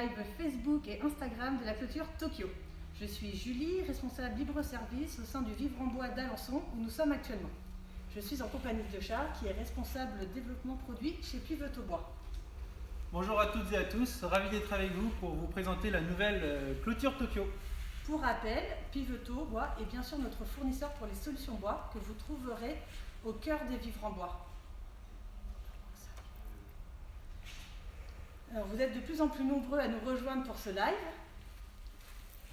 live Facebook et Instagram de la clôture Tokyo. Je suis Julie, responsable libre-service au sein du Vivre en Bois d'Alençon où nous sommes actuellement. Je suis en compagnie de Charles qui est responsable développement produit chez Pivotal Bois. Bonjour à toutes et à tous, ravi d'être avec vous pour vous présenter la nouvelle clôture Tokyo. Pour rappel, Pivotal Bois est bien sûr notre fournisseur pour les solutions bois que vous trouverez au cœur des Vivres en Bois. Alors, vous êtes de plus en plus nombreux à nous rejoindre pour ce live.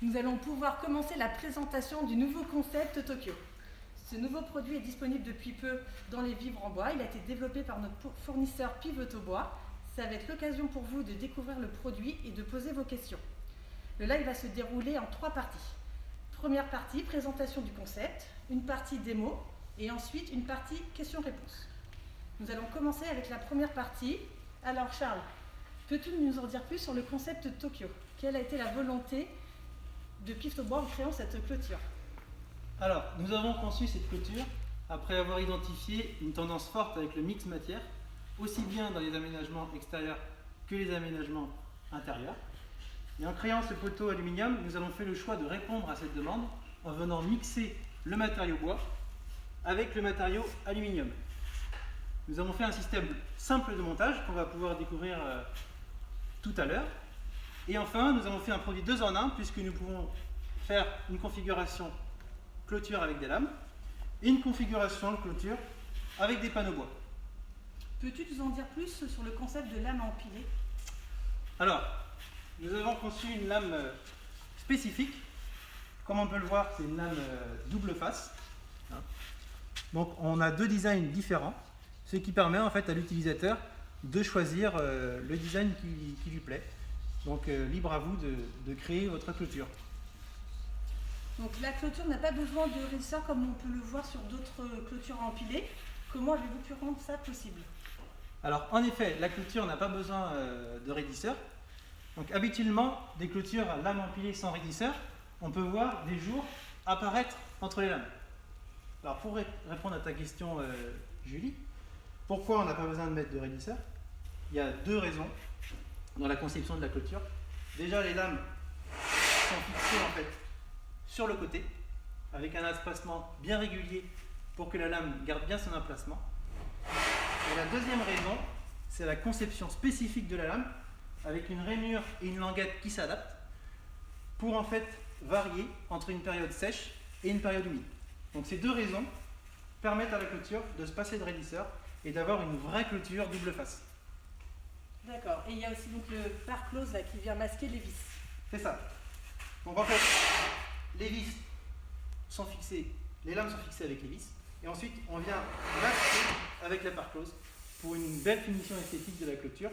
Nous allons pouvoir commencer la présentation du nouveau concept Tokyo. Ce nouveau produit est disponible depuis peu dans les Vivres en Bois. Il a été développé par notre fournisseur Pivotal Bois. Ça va être l'occasion pour vous de découvrir le produit et de poser vos questions. Le live va se dérouler en 3 parties. Première partie, présentation du concept, une partie démo et ensuite une partie questions-réponses. Nous allons commencer avec la première partie. Alors Charles, peux-tu nous en dire plus sur le concept Tokyo? Quelle a été la volonté de Pivotal Bois en créant cette clôture? Alors, nous avons conçu cette clôture après avoir identifié une tendance forte avec le mix matière, aussi bien dans les aménagements extérieurs que les aménagements intérieurs. Et en créant ce poteau aluminium, nous avons fait le choix de répondre à cette demande en venant mixer le matériau bois avec le matériau aluminium. Nous avons fait un système simple de montage qu'on va pouvoir découvrir tout à l'heure. Et enfin, nous avons fait un produit 2 en 1 puisque nous pouvons faire une configuration clôture avec des lames et une configuration clôture avec des panneaux bois. Peux-tu nous en dire plus sur le concept de lame à empiler? Alors, nous avons conçu une lame spécifique. Comme on peut le voir, c'est une lame double face. Donc on a 2 designs différents, ce qui permet en fait à l'utilisateur de choisir le design qui lui plaît. Donc libre à vous de créer votre clôture. Donc la clôture n'a pas besoin de ressort comme on peut le voir sur d'autres clôtures à empiler. Comment avez-vous pu rendre ça possible? Alors en effet, la clôture n'a pas besoin de raidisseur. Donc habituellement, des clôtures à lame empilée sans raidisseur, on peut voir des jours apparaître entre les lames. Alors pour répondre à ta question Julie, pourquoi on n'a pas besoin de mettre de raidisseur? Il y a 2 raisons dans la conception de la clôture. Déjà, les lames sont fixées en fait sur le côté avec un espacement bien régulier pour que la lame garde bien son emplacement. Et la deuxième raison, c'est la conception spécifique de la lame avec une rainure et une languette qui s'adaptent pour en fait varier entre une période sèche et une période humide. Donc ces 2 raisons permettent à la clôture de se passer de raidisseur et d'avoir une vraie clôture double face. D'accord. Et il y a aussi donc le pare-close là qui vient masquer les vis. C'est ça. Donc en fait, les vis sont fixées, les lames sont fixées avec les vis, et ensuite on vient masquer avec la pare-close pour une belle finition esthétique de la clôture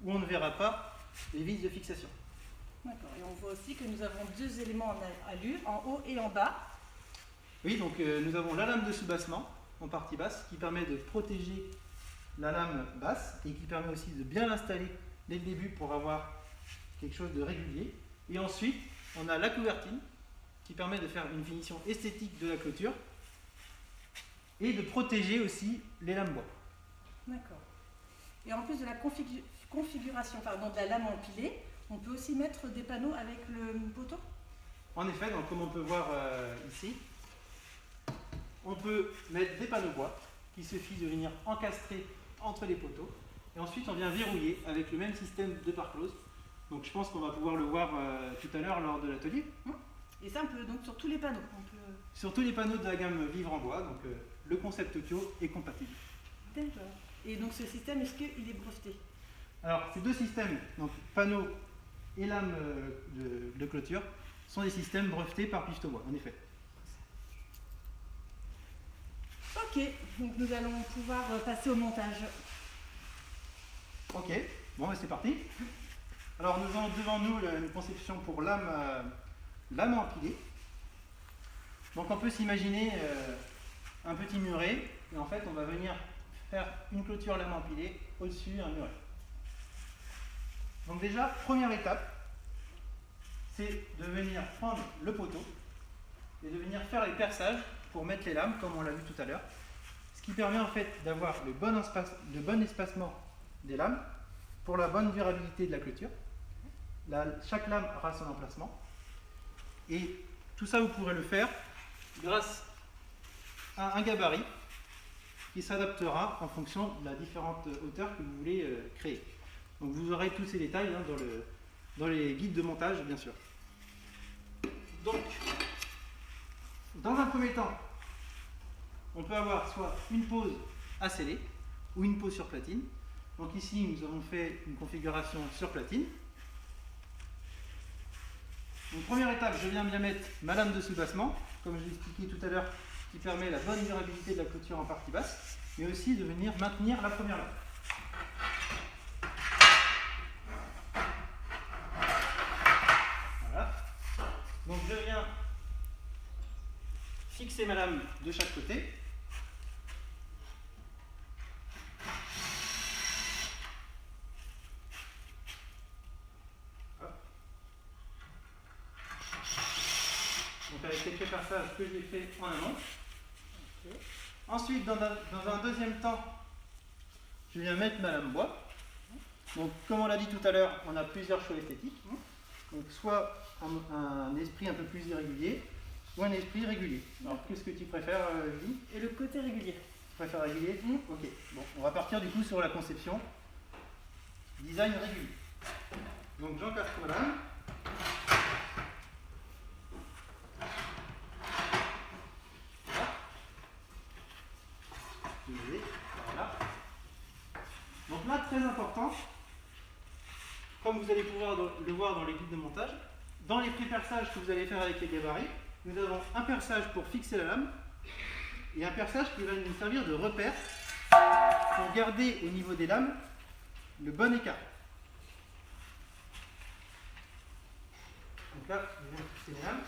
où on ne verra pas les vis de fixation. D'accord. Et on voit aussi que nous avons 2 éléments en allure, en haut et en bas. Oui, donc nous avons la lame de soubassement en partie basse qui permet de protéger la lame basse et qui permet aussi de bien l'installer dès le début pour avoir quelque chose de régulier. Et ensuite, on a la couvertine qui permet de faire une finition esthétique de la clôture et de protéger aussi les lames bois. D'accord. Et en plus de la configuration de la lame empilée, on peut aussi mettre des panneaux avec le poteau? En effet, donc, comme on peut voir ici, on peut mettre des panneaux bois qui suffit de venir encastrer entre les poteaux et ensuite on vient verrouiller avec le même système de pare-close. Donc je pense qu'on va pouvoir le voir tout à l'heure lors de l'atelier. Et ça on peut donc sur tous les panneaux Sur tous les panneaux de la gamme Vivre en Bois, donc le concept Tokyo est compatible. D'accord. Et donc ce système, est-ce qu'il est breveté? Alors ces 2 systèmes, donc panneaux et lames de clôture, sont des systèmes brevetés par Pivotal Bois, en effet. Ok, donc nous allons pouvoir passer au montage. Ok, bon c'est parti. Alors nous avons devant nous une conception pour lame empilée. Donc on peut s'imaginer un petit muret, et en fait on va venir faire une clôture lame empilée au-dessus un muret. Donc déjà, première étape, c'est de venir prendre le poteau et de venir faire les perçages pour mettre les lames, comme on l'a vu tout à l'heure. Ce qui permet en fait d'avoir le bon espacement des lames pour la bonne durabilité de la clôture. chaque lame aura son emplacement. Et tout ça, vous pourrez le faire grâce à un gabarit qui s'adaptera en fonction de la différente hauteur que vous voulez créer. Donc vous aurez tous ces détails hein, dans les guides de montage, bien sûr. Donc, dans un premier temps, on peut avoir soit une pose à sceller ou une pose sur platine. Donc ici, nous avons fait une configuration sur platine. Donc première étape, je viens bien mettre ma lame de soubassement, comme je l'ai expliqué tout à l'heure, qui permet la bonne durabilité de la clôture en partie basse, mais aussi de venir maintenir la première lame. Voilà. Donc je viens fixer ma lame de chaque côté. Donc avec quelques passages que j'ai fait en amont. Okay. Ensuite, dans un deuxième temps, je viens mettre ma lame bois. Donc comme on l'a dit tout à l'heure, on a plusieurs choix esthétiques. Donc soit un esprit un peu plus irrégulier, ou un esprit régulier. Alors qu'est-ce que tu préfères, Julie? Et le côté régulier. Tu préfères régulier? Ok. Bon, on va partir du coup sur la conception. Design régulier. Donc j'encasse ma lame. Voilà. Donc là, très important, comme vous allez pouvoir le voir dans les guides de montage, dans les pré-perçages que vous allez faire avec les gabarits, nous avons un perçage pour fixer la lame et un perçage qui va nous servir de repère pour garder au niveau des lames le bon écart. Donc là, je viens fixer les lames.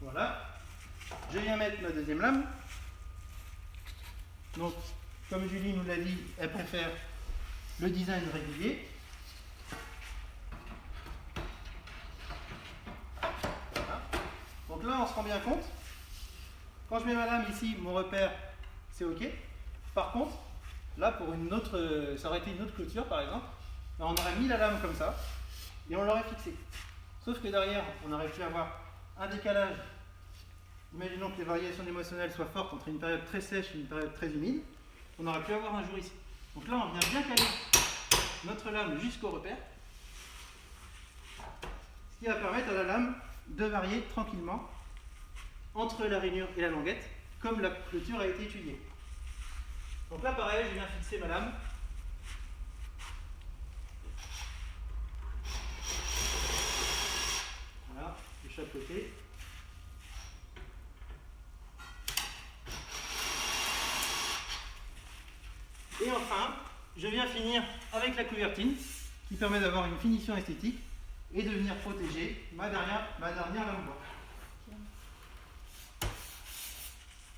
Voilà. Je viens mettre ma deuxième lame. Donc, comme Julie nous l'a dit, elle préfère le design régulier. Voilà. Donc là, on se rend bien compte. Quand je mets ma lame ici, mon repère, c'est OK. Par contre, là, pour une autre, ça aurait été une autre clôture, par exemple, là, on aurait mis la lame comme ça et on l'aurait fixée. Sauf que derrière, on aurait pu avoir un décalage. Imaginons que les variations émotionnelles soient fortes entre une période très sèche et une période très humide. On aurait pu avoir un jour ici. Donc là, on vient bien caler notre lame jusqu'au repère. Ce qui va permettre à la lame de varier tranquillement entre la rainure et la languette, comme la clôture a été étudiée. Donc là, pareil, je viens fixer ma lame. Voilà, de chaque côté. Et enfin, je viens finir avec la couvertine qui permet d'avoir une finition esthétique et de venir protéger ma dernière lame bois.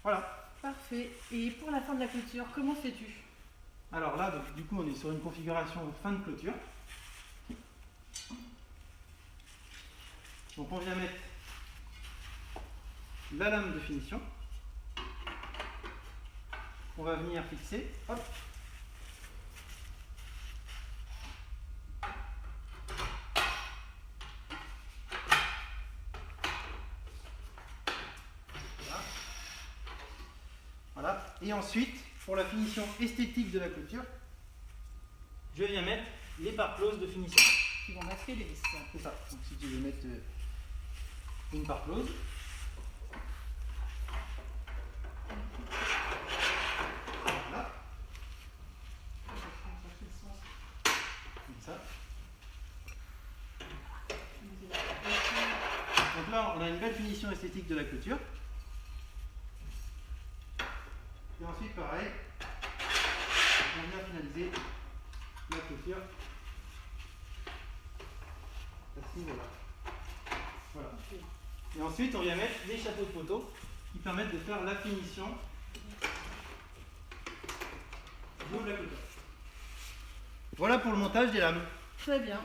Voilà. Parfait. Et pour la fin de la clôture, comment fais-tu? Alors là, donc, du coup, on est sur une configuration fin de clôture. Donc on vient mettre la lame de finition. On va venir fixer. Hop. Voilà. Et ensuite, pour la finition esthétique de la clôture, je viens mettre les pare closes de finition. Qui vont masquer les vis. C'est ça. Donc si tu veux mettre une pare close. Voilà. Comme ça. Donc là, on a une belle finition esthétique de la clôture. Et ensuite, pareil, on vient finaliser la clôture. Ainsi, voilà. Et ensuite, on vient mettre les chapeaux de poteau qui permettent de faire la finition de la clôture. Voilà pour le montage des lames. Très bien.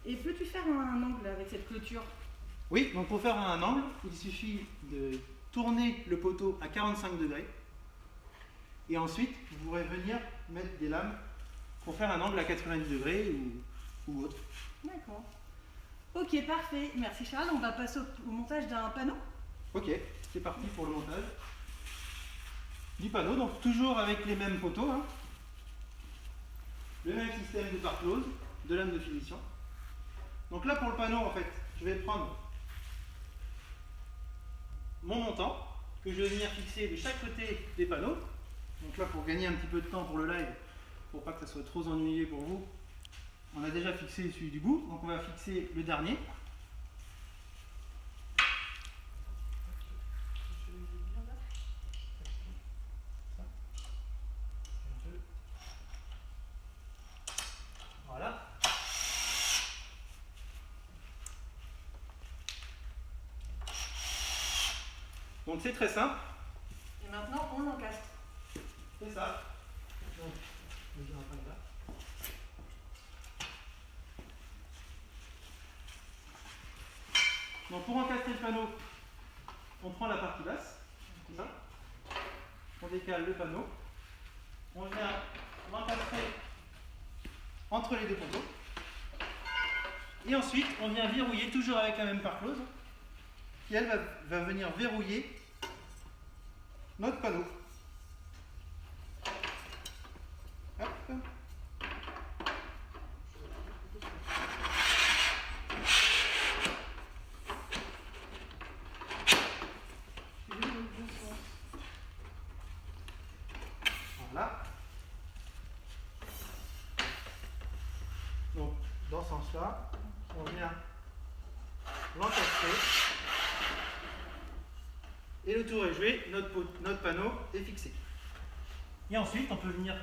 Et peux-tu faire un angle avec cette clôture? Oui, donc pour faire un angle, il suffit de tourner le poteau à 45 degrés. Et ensuite, vous pourrez venir mettre des lames pour faire un angle à 90 degrés ou autre. D'accord. Ok, parfait. Merci Charles. On va passer au montage d'un panneau. Ok, c'est parti pour le montage du panneau. Donc toujours avec les mêmes poteaux. Hein. Le même système de part close, de lame de finition. Donc là pour le panneau, en fait, je vais prendre mon montant que je vais venir fixer de chaque côté des panneaux. Donc là, pour gagner un petit peu de temps pour le live, pour pas que ça soit trop ennuyé pour vous, on a déjà fixé celui du bout. Donc on va fixer le dernier. Voilà. Donc c'est très simple. Et maintenant, on encastre. C'est ça. Donc, je vais un peu là. Donc pour encastrer le panneau, on prend la partie basse, comme ça. On décale le panneau. On vient l'encastrer entre les deux poteaux. Et ensuite, on vient verrouiller, toujours avec la même part close, qui elle va venir verrouiller notre panneau. Hop. Voilà. Donc, dans ce sens-là, on vient l'encastrer. Et le tour est joué, notre panneau est fixé. Et ensuite, on peut venir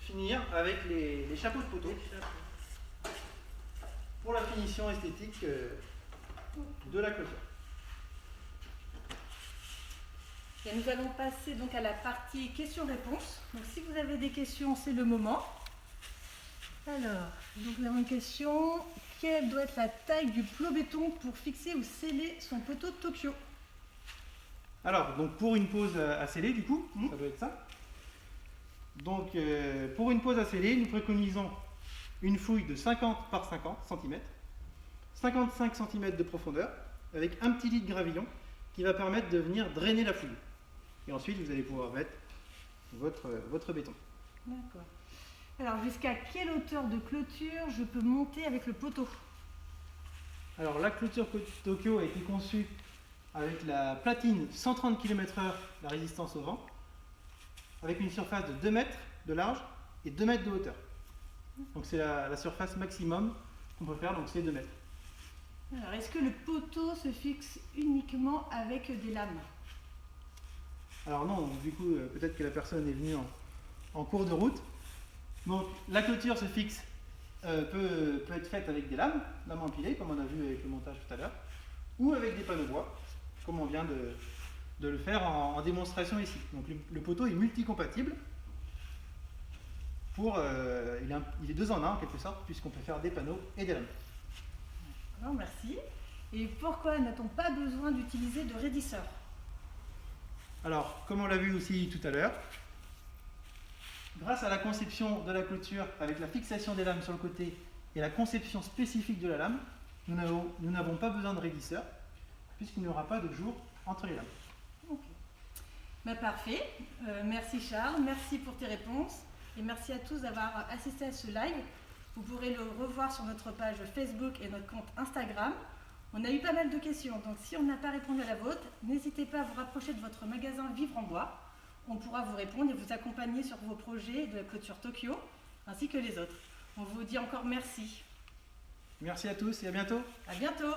finir avec les chapeaux de poteau pour la finition esthétique de la clôture. Et nous allons passer donc à la partie questions-réponses. Donc si vous avez des questions, c'est le moment. Alors, donc nous avons une question. Quelle doit être la taille du plot béton pour fixer ou sceller son poteau Tokyo? Alors, donc pour une pose à sceller, du coup, ça doit être ça. Donc, pour une pose à sceller, nous préconisons une fouille de 50 par 50 cm, 55 cm de profondeur, avec un petit lit de gravillon qui va permettre de venir drainer la fouille. Et ensuite, vous allez pouvoir mettre votre béton. D'accord. Alors, jusqu'à quelle hauteur de clôture je peux monter avec le poteau? Alors, la clôture Tokyo a été conçue avec la platine 130 km/h, la résistance au vent, avec une surface de 2 mètres de large et 2 mètres de hauteur. Donc c'est la surface maximum qu'on peut faire, donc c'est 2 mètres. Alors, est-ce que le poteau se fixe uniquement avec des lames? Alors non, du coup, peut-être que la personne est venue en cours de route. Donc la clôture se fixe, peut être faite avec des lames empilées, comme on a vu avec le montage tout à l'heure, ou avec des panneaux bois, comme on vient de le faire en démonstration ici. Donc le poteau est multicompatible. Il est 2 en 1 en quelque sorte, puisqu'on peut faire des panneaux et des lames. Alors, merci. Et pourquoi n'a-t-on pas besoin d'utiliser de raidisseur? Alors, comme on l'a vu aussi tout à l'heure, grâce à la conception de la clôture avec la fixation des lames sur le côté et la conception spécifique de la lame, nous n'avons pas besoin de raidisseur, puisqu'il n'y aura pas de jour entre les lames. Ok. Ben, parfait. Merci Charles, merci pour tes réponses et merci à tous d'avoir assisté à ce live. Vous pourrez le revoir sur notre page Facebook et notre compte Instagram. On a eu pas mal de questions, donc si on n'a pas répondu à la vôtre, n'hésitez pas à vous rapprocher de votre magasin Vivre en Bois. On pourra vous répondre et vous accompagner sur vos projets de la clôture Tokyo, ainsi que les autres. On vous dit encore merci. Merci à tous et à bientôt. À bientôt.